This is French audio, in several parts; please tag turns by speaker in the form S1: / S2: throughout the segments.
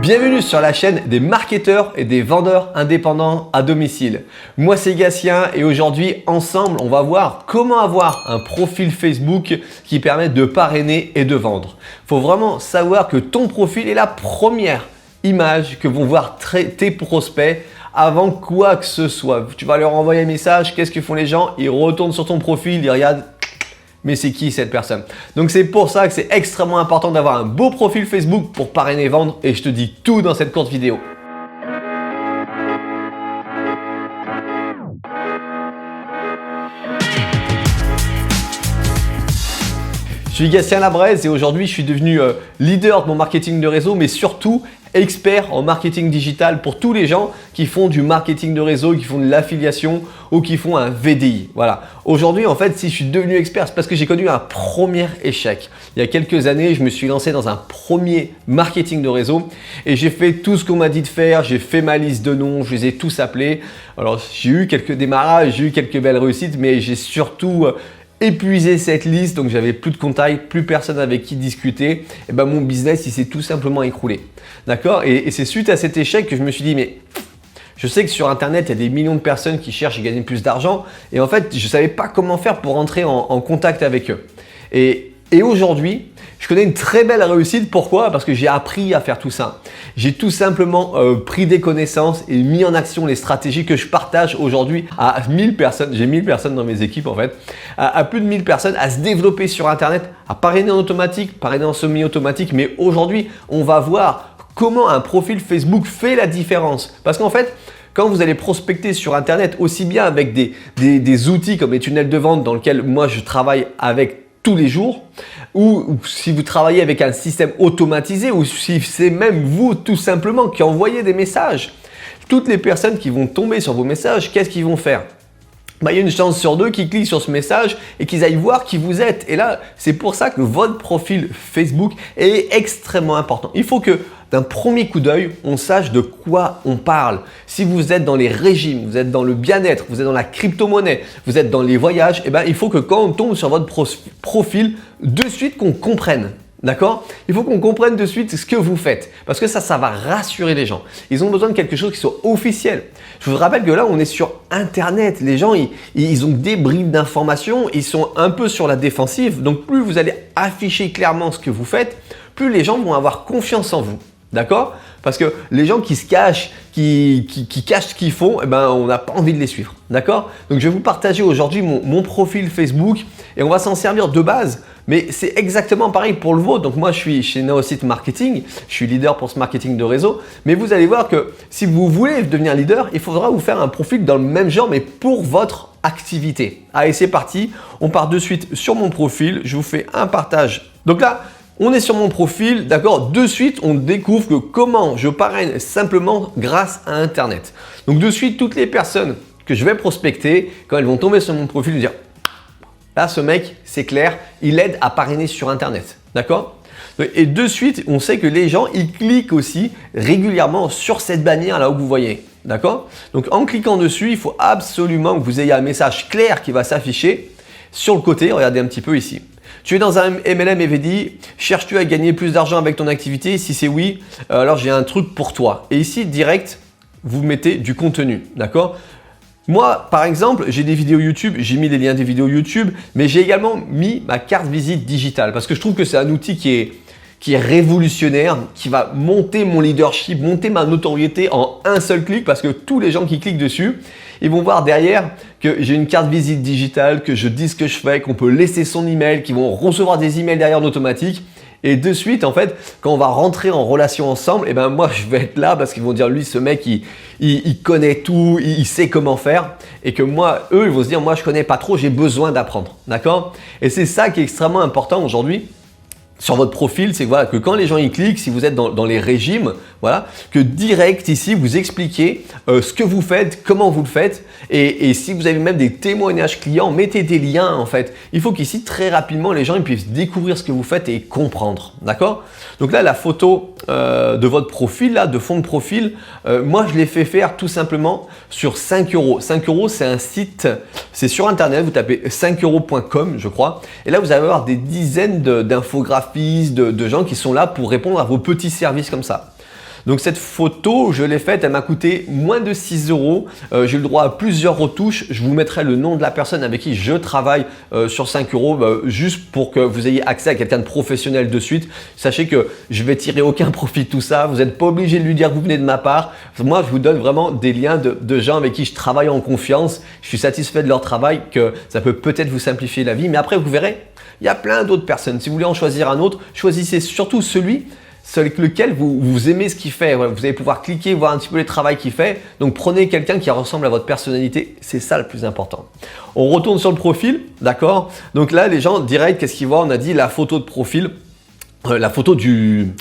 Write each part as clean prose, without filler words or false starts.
S1: Bienvenue sur la chaîne des marketeurs et des vendeurs indépendants à domicile. Moi c'est Gatien et aujourd'hui ensemble on va voir comment avoir un profil Facebook qui permet de parrainer et de vendre. Il faut vraiment savoir que ton profil est la première image que vont voir tes prospects avant quoi que ce soit. Tu vas leur envoyer un message, qu'est-ce que font les gens? Ils retournent sur ton profil, ils regardent. Mais c'est qui cette personne? Donc c'est pour ça que c'est extrêmement important d'avoir un beau profil Facebook pour parrainer et vendre et je te dis tout dans cette courte vidéo. Je suis Gatien Labraise et aujourd'hui je suis devenu leader de mon marketing de réseau mais surtout expert en marketing digital pour tous les gens qui font du marketing de réseau, qui font de l'affiliation ou qui font un VDI. Voilà. Aujourd'hui, en fait, si je suis devenu expert, c'est parce que j'ai connu un premier échec. Il y a quelques années, je me suis lancé dans un premier marketing de réseau et j'ai fait tout ce qu'on m'a dit de faire. J'ai fait ma liste de noms, je les ai tous appelés. Alors, j'ai eu quelques démarrages, j'ai eu quelques belles réussites, mais j'ai surtout épuisé cette liste, donc j'avais plus de contacts, plus personne avec qui discuter, et ben mon business il s'est tout simplement écroulé. D'accord? Et c'est suite à cet échec que je me suis dit mais je sais que sur internet il y a des millions de personnes qui cherchent à gagner plus d'argent et en fait je ne savais pas comment faire pour entrer en contact avec eux. Et aujourd'hui, je connais une très belle réussite. Pourquoi? Parce que j'ai appris à faire tout ça. J'ai tout simplement pris des connaissances et mis en action les stratégies que je partage aujourd'hui à 1000 personnes. J'ai 1000 personnes dans mes équipes en fait. À plus de 1000 personnes à se développer sur Internet, à parrainer en automatique, parrainer en semi-automatique. Mais aujourd'hui, on va voir comment un profil Facebook fait la différence. Parce qu'en fait, quand vous allez prospecter sur Internet, aussi bien avec des outils comme les tunnels de vente dans lesquels moi je travaille avec tous les jours, ou si vous travaillez avec un système automatisé, ou si c'est même vous tout simplement qui envoyez des messages, toutes les personnes qui vont tomber sur vos messages, qu'est-ce qu'ils vont faire? Il y a une chance sur deux qu'ils cliquent sur ce message et qu'ils aillent voir qui vous êtes. Et là, c'est pour ça que votre profil Facebook est extrêmement important. Il faut que d'un premier coup d'œil, on sache de quoi on parle. Si vous êtes dans les régimes, vous êtes dans le bien-être, vous êtes dans la crypto-monnaie, vous êtes dans les voyages, il faut que quand on tombe sur votre profil, de suite qu'on comprenne. D'accord? Il faut qu'on comprenne de suite ce que vous faites parce que ça va rassurer les gens. Ils ont besoin de quelque chose qui soit officiel. Je vous rappelle que là, on est sur Internet. Les gens, ils ont des bribes d'informations. Ils sont un peu sur la défensive. Donc, plus vous allez afficher clairement ce que vous faites, plus les gens vont avoir confiance en vous. D'accord? Parce que les gens qui se cachent, qui cachent ce qu'ils font, on n'a pas envie de les suivre. D'accord? Donc, je vais vous partager aujourd'hui mon profil Facebook et on va s'en servir de base. Mais c'est exactement pareil pour le vôtre. Donc, moi, je suis chez Neosite Marketing. Je suis leader pour ce marketing de réseau. Mais vous allez voir que si vous voulez devenir leader, il faudra vous faire un profil dans le même genre, mais pour votre activité. Allez, c'est parti. On part de suite sur mon profil. Je vous fais un partage. Donc là, on est sur mon profil, d'accord? De suite, on découvre que comment je parraine simplement grâce à Internet. Donc de suite, toutes les personnes que je vais prospecter, quand elles vont tomber sur mon profil, dire là, ce mec, c'est clair, il aide à parrainer sur Internet, d'accord? Et de suite, on sait que les gens, ils cliquent aussi régulièrement sur cette bannière là où vous voyez, d'accord? Donc en cliquant dessus, il faut absolument que vous ayez un message clair qui va s'afficher sur le côté. Regardez un petit peu ici. Tu es dans un MLM et VDI, cherches-tu à gagner plus d'argent avec ton activité? Si c'est oui, alors j'ai un truc pour toi. Et ici, direct, vous mettez du contenu, d'accord? Moi, par exemple, j'ai des vidéos YouTube, j'ai mis les liens des vidéos YouTube, mais j'ai également mis ma carte visite digitale parce que je trouve que c'est un outil qui est révolutionnaire, qui va monter mon leadership, monter ma notoriété en un seul clic parce que tous les gens qui cliquent dessus, ils vont voir derrière que j'ai une carte visite digitale, que je dis ce que je fais, qu'on peut laisser son email, qu'ils vont recevoir des emails derrière en automatique. Et de suite, en fait, quand on va rentrer en relation ensemble, moi, je vais être là parce qu'ils vont dire, lui, ce mec, il connaît tout, il sait comment faire. Et que moi, eux, ils vont se dire, moi, je connais pas trop, j'ai besoin d'apprendre. D'accord? Et c'est ça qui est extrêmement important aujourd'hui sur votre profil, c'est que quand les gens y cliquent, si vous êtes dans les régimes, voilà, que direct ici, vous expliquez ce que vous faites, comment vous le faites et si vous avez même des témoignages clients, mettez des liens en fait. Il faut qu'ici, très rapidement, les gens ils puissent découvrir ce que vous faites et comprendre, d'accord? Donc là, la photo de votre profil, là, de fond de profil, moi, je l'ai fait faire tout simplement sur 5 €. 5 €, c'est un site, c'est sur Internet, vous tapez 5euros.com, je crois, et là, vous allez avoir des dizaines d'infographies, de gens qui sont là pour répondre à vos petits services comme ça. Donc cette photo, je l'ai faite, elle m'a coûté moins de 6 €. J'ai le droit à plusieurs retouches. Je vous mettrai le nom de la personne avec qui je travaille sur 5 €, juste pour que vous ayez accès à quelqu'un de professionnel de suite. Sachez que je vais tirer aucun profit de tout ça. Vous n'êtes pas obligé de lui dire que vous venez de ma part. Moi, je vous donne vraiment des liens de gens avec qui je travaille en confiance. Je suis satisfait de leur travail, que ça peut peut-être vous simplifier la vie. Mais après, vous verrez, il y a plein d'autres personnes. Si vous voulez en choisir un autre, choisissez surtout celui avec lequel vous aimez ce qu'il fait. Voilà, vous allez pouvoir cliquer, voir un petit peu les travaux qu'il fait. Donc prenez quelqu'un qui ressemble à votre personnalité, c'est ça le plus important. On retourne sur le profil, d'accord? Donc là, les gens direct, qu'est-ce qu'ils voient? On a dit la photo de profil, la photo du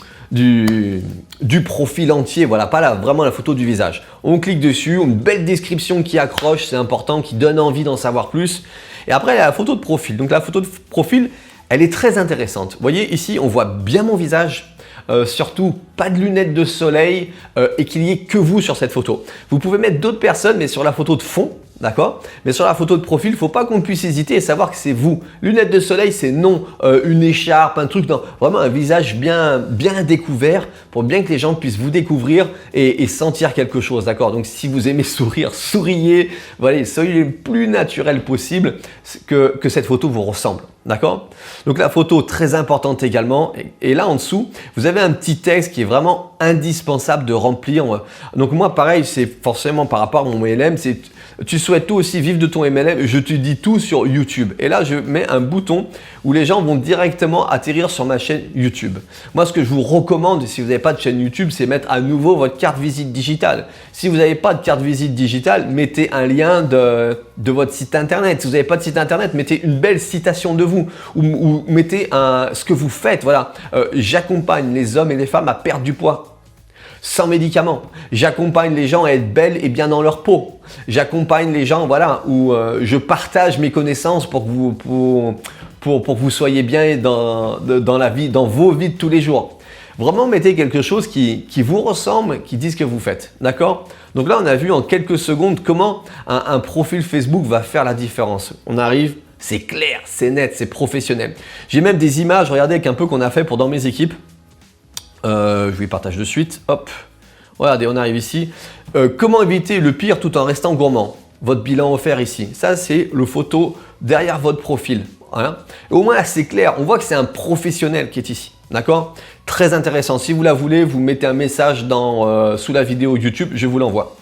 S1: profil entier, voilà, pas vraiment la photo du visage. On clique dessus, une belle description qui accroche, c'est important, qui donne envie d'en savoir plus. Et après, il y a la photo de profil. Donc la photo de profil, elle est très intéressante. Vous voyez ici, on voit bien mon visage. Surtout pas de lunettes de soleil et qu'il n'y ait que vous sur cette photo. Vous pouvez mettre d'autres personnes, mais sur la photo de fond, d'accord? Mais sur la photo de profil, il ne faut pas qu'on puisse hésiter et savoir que c'est vous. Lunettes de soleil, c'est non. Une écharpe, un truc, non. Vraiment un visage bien découvert pour bien que les gens puissent vous découvrir et sentir quelque chose, d'accord? Donc si vous aimez sourire, souriez, voilà, soyez le plus naturel possible que cette photo vous ressemble. D'accord? Donc la photo très importante également. Et là en dessous, vous avez un petit texte qui est vraiment indispensable de remplir. Donc moi pareil, c'est forcément par rapport à mon MLM, c'est tu souhaites toi aussi vivre de ton MLM, je te dis tout sur YouTube. Et là je mets un bouton où les gens vont directement atterrir sur ma chaîne YouTube. Moi ce que je vous recommande si vous n'avez pas de chaîne YouTube, c'est mettre à nouveau votre carte visite digitale. Si vous n'avez pas de carte visite digitale, mettez un lien de votre site internet. Si vous n'avez pas de site internet, mettez une belle citation de vous ou mettez ce que vous faites. Voilà, j'accompagne les hommes et les femmes à perdre du poids sans médicaments. J'accompagne les gens à être belles et bien dans leur peau. J'accompagne les gens, voilà, où je partage mes connaissances pour que vous soyez bien dans la vie, dans vos vies de tous les jours. Vraiment, mettez quelque chose qui vous ressemble, qui dit ce que vous faites. D'accord? Donc là, on a vu en quelques secondes comment un profil Facebook va faire la différence. On arrive, c'est clair, c'est net, c'est professionnel. J'ai même des images, regardez, avec un peu qu'on a fait pour dans mes équipes. Je vous les partage de suite. Hop, regardez, on arrive ici. Comment éviter le pire tout en restant gourmand? Votre bilan offert ici. Ça, c'est le photo derrière votre profil. Voilà. Et au moins, là, c'est clair. On voit que c'est un professionnel qui est ici. D'accord? Très intéressant. Si vous la voulez, vous mettez un message sous la vidéo YouTube, je vous l'envoie.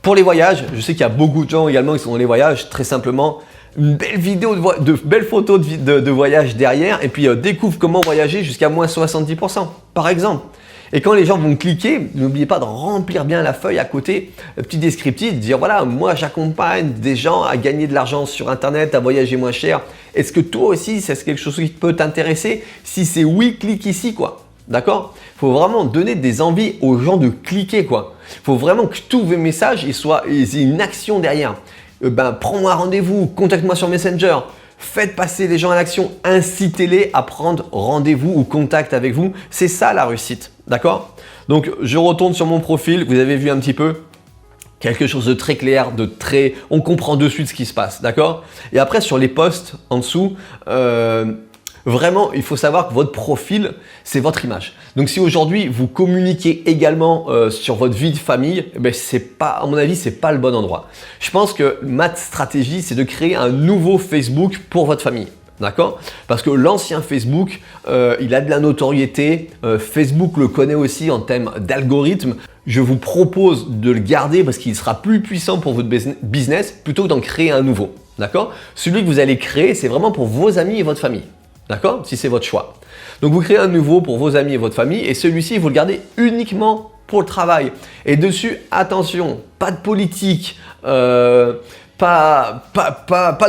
S1: Pour les voyages, je sais qu'il y a beaucoup de gens également qui sont dans les voyages. Très simplement, une belle vidéo, de belles photos de voyage derrière et puis découvre comment voyager jusqu'à moins 70% par exemple. Et quand les gens vont cliquer, n'oubliez pas de remplir bien la feuille à côté, petit descriptif, de dire voilà, moi j'accompagne des gens à gagner de l'argent sur internet, à voyager moins cher. Est-ce que toi aussi, c'est quelque chose qui peut t'intéresser? Si c'est oui, clique ici quoi. D'accord? Il faut vraiment donner des envies aux gens de cliquer quoi. Il faut vraiment que tous vos messages aient une action derrière. Prends-moi rendez-vous, contacte-moi sur Messenger, faites passer les gens à l'action, incitez-les à prendre rendez-vous ou contact avec vous. C'est ça la réussite, d'accord? Donc, je retourne sur mon profil, vous avez vu un petit peu quelque chose de très clair, on comprend de suite ce qui se passe, d'accord? Et après, sur les posts en dessous, vraiment, il faut savoir que votre profil, c'est votre image. Donc, si aujourd'hui, vous communiquez également sur votre vie de famille, à mon avis, c'est pas le bon endroit. Je pense que ma stratégie, c'est de créer un nouveau Facebook pour votre famille. D'accord? Parce que l'ancien Facebook, il a de la notoriété. Facebook le connaît aussi en termes d'algorithme. Je vous propose de le garder parce qu'il sera plus puissant pour votre business plutôt que d'en créer un nouveau. D'accord? Celui que vous allez créer, c'est vraiment pour vos amis et votre famille. D'accord? Si c'est votre choix. Donc, vous créez un nouveau pour vos amis et votre famille et celui-ci, vous le gardez uniquement pour le travail. Et dessus, attention, pas de politique, pas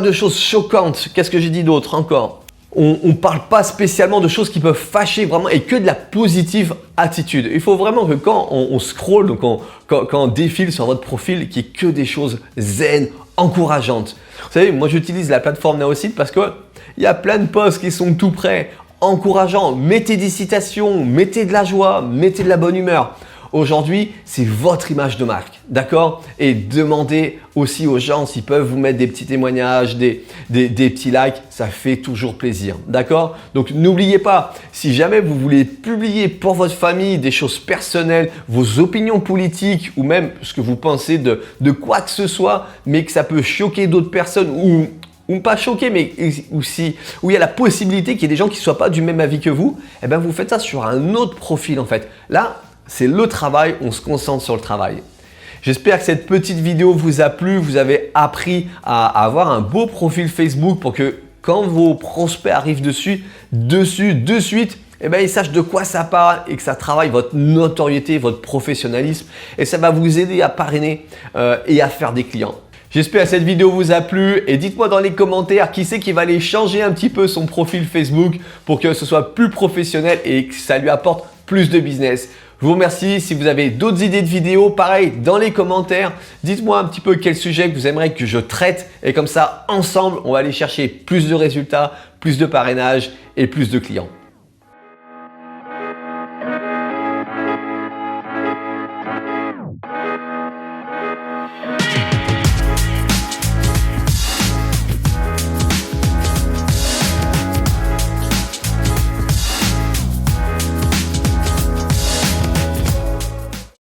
S1: de choses choquantes. Qu'est-ce que j'ai dit d'autre encore? On ne parle pas spécialement de choses qui peuvent fâcher vraiment et que de la positive attitude. Il faut vraiment que quand on scrolle, donc quand on défile sur votre profil, qu'il n'y ait que des choses zen, encourageantes. Vous savez, moi j'utilise la plateforme Naosite parce qu'il y a plein de posts qui sont tout prêts, encourageants. Mettez des citations, mettez de la joie, mettez de la bonne humeur. Aujourd'hui, c'est votre image de marque, d'accord? Et demandez aussi aux gens s'ils peuvent vous mettre des petits témoignages, des petits likes, ça fait toujours plaisir, d'accord? Donc n'oubliez pas, si jamais vous voulez publier pour votre famille des choses personnelles, vos opinions politiques ou même ce que vous pensez de quoi que ce soit, mais que ça peut choquer d'autres personnes ou pas choquer, mais où il y a la possibilité qu'il y ait des gens qui ne soient pas du même avis que vous, eh bien vous faites ça sur un autre profil en fait. Là, c'est le travail, on se concentre sur le travail. J'espère que cette petite vidéo vous a plu, vous avez appris à avoir un beau profil Facebook pour que quand vos prospects arrivent dessus, de suite, eh bien, ils sachent de quoi ça parle et que ça travaille votre notoriété, votre professionnalisme et ça va vous aider à parrainer et à faire des clients. J'espère que cette vidéo vous a plu et dites-moi dans les commentaires qui c'est qui va aller changer un petit peu son profil Facebook pour que ce soit plus professionnel et que ça lui apporte plus de business. Je vous remercie. Si vous avez d'autres idées de vidéos, pareil, dans les commentaires, dites-moi un petit peu quel sujet que vous aimeriez que je traite et comme ça, ensemble, on va aller chercher plus de résultats, plus de parrainage et plus de clients.